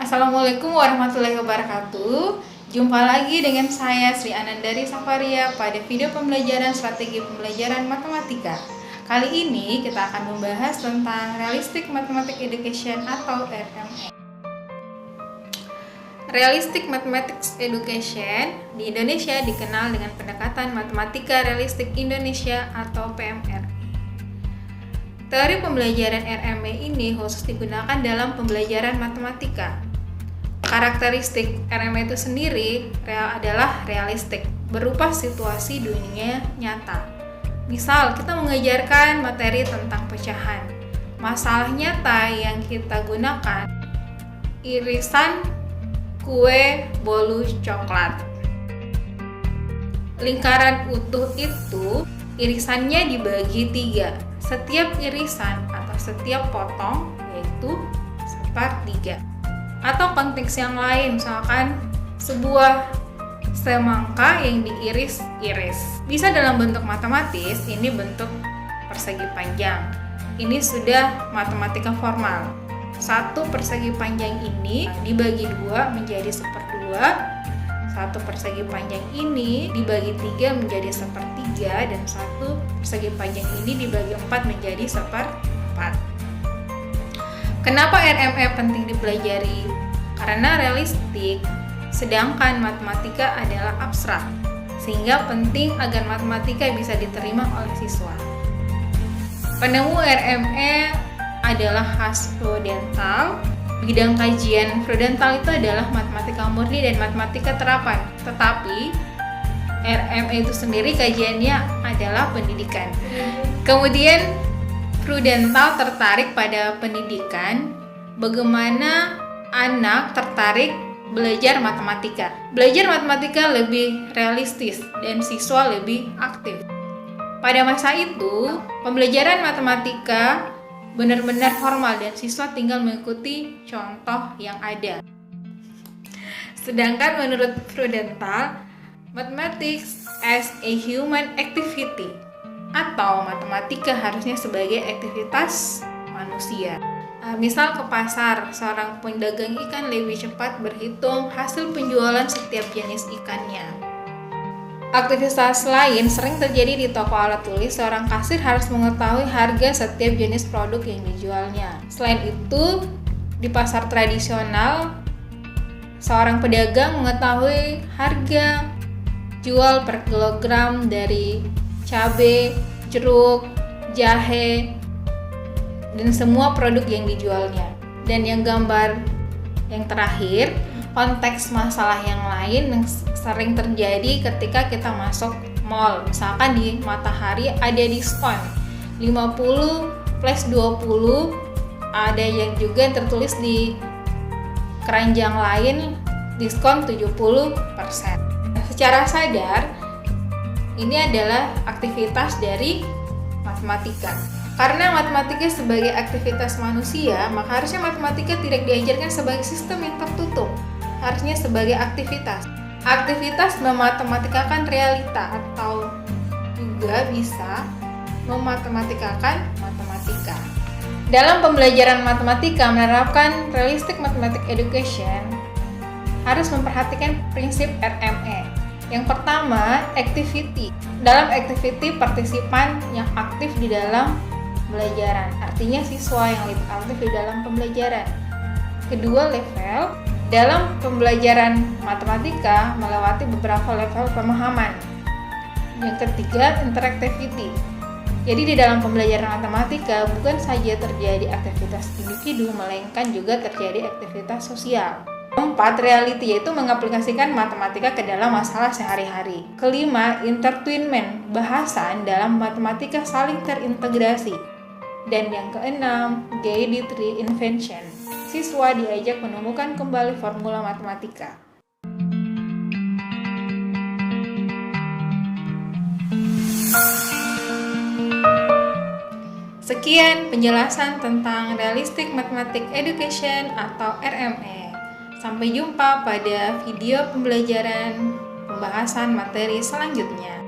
Assalamualaikum warahmatullahi wabarakatuh. Jumpa lagi dengan saya Sri Anandari Safaria pada video pembelajaran strategi pembelajaran matematika. Kali ini kita akan membahas tentang Realistic Mathematics Education atau RME. Realistic Mathematics Education di Indonesia dikenal dengan pendekatan Matematika Realistik Indonesia atau PMR. Teori pembelajaran RME ini khusus digunakan dalam pembelajaran matematika. Karakteristik RME itu sendiri adalah realistik, berupa situasi dunia nyata. Misal, kita mengajarkan materi tentang pecahan. Masalah nyata yang kita gunakan irisan kue bolu coklat. Lingkaran utuh itu irisannya dibagi 3. Setiap irisan atau setiap potong yaitu sepertiga. Atau konteks yang lain, misalkan sebuah semangka yang diiris-iris. Bisa dalam bentuk matematis, ini bentuk persegi panjang. Ini sudah matematika formal. Satu persegi panjang ini dibagi 2 menjadi 1/2. Satu persegi panjang ini dibagi 3 menjadi 1/3, dan satu persegi panjang ini dibagi 4 menjadi 1/4. Kenapa RME penting dipelajari? Karena realistik, sedangkan matematika adalah abstrak, sehingga penting agar matematika bisa diterima oleh siswa. Penemu RME adalah khas prudental. Bidang kajian prudental itu adalah matematika murni dan matematika terapan. Tetapi RME itu sendiri kajiannya adalah pendidikan. Kemudian prudental tertarik pada pendidikan, bagaimana anak tertarik belajar matematika. Belajar matematika lebih realistis dan siswa lebih aktif. Pada masa itu, pembelajaran matematika benar-benar formal dan siswa tinggal mengikuti contoh yang ada. Sedangkan menurut prudental, mathematics as a human activity atau matematika harusnya sebagai aktivitas manusia. Misal ke pasar, seorang pedagang ikan lebih cepat berhitung hasil penjualan setiap jenis ikannya. Aktivitas lain sering terjadi di toko alat tulis. Seorang kasir harus mengetahui harga setiap jenis produk yang dijualnya. Selain itu, di pasar tradisional, seorang pedagang mengetahui harga jual per kilogram dari cabai, jeruk, jahe, dan semua produk yang dijualnya. Dan yang gambar yang terakhir, konteks masalah yang lain yang sering terjadi ketika kita masuk mall. Misalkan di Matahari ada diskon 50 plus 20, ada yang juga tertulis di keranjang lain diskon 70%. Secara sadar, ini adalah aktivitas dari matematika. Karena matematika sebagai aktivitas manusia, maka harusnya matematika tidak diajarkan sebagai sistem yang tertutup, harusnya sebagai aktivitas. Aktivitas mematematikakan realita atau juga bisa mematematikakan matematika. Dalam pembelajaran matematika menerapkan Realistic Mathematics Education harus memperhatikan prinsip RME. Yang pertama, activity. Dalam activity, partisipan yang aktif di dalam pembelajaran, artinya siswa yang lebih aktif di dalam pembelajaran. Kedua, level. Dalam pembelajaran matematika melewati beberapa level pemahaman. Yang ketiga, interactivity. Jadi di dalam pembelajaran matematika bukan saja terjadi aktivitas individu, melainkan juga terjadi aktivitas sosial. Keempat, reality, yaitu mengaplikasikan matematika ke dalam masalah sehari-hari. Kelima, intertwinement, bahasan dalam matematika saling terintegrasi. Dan yang keenam, guided reinvention, siswa diajak menemukan kembali formula matematika. Sekian penjelasan tentang Realistic Mathematics Education atau RME. Sampai jumpa pada video pembelajaran pembahasan materi selanjutnya.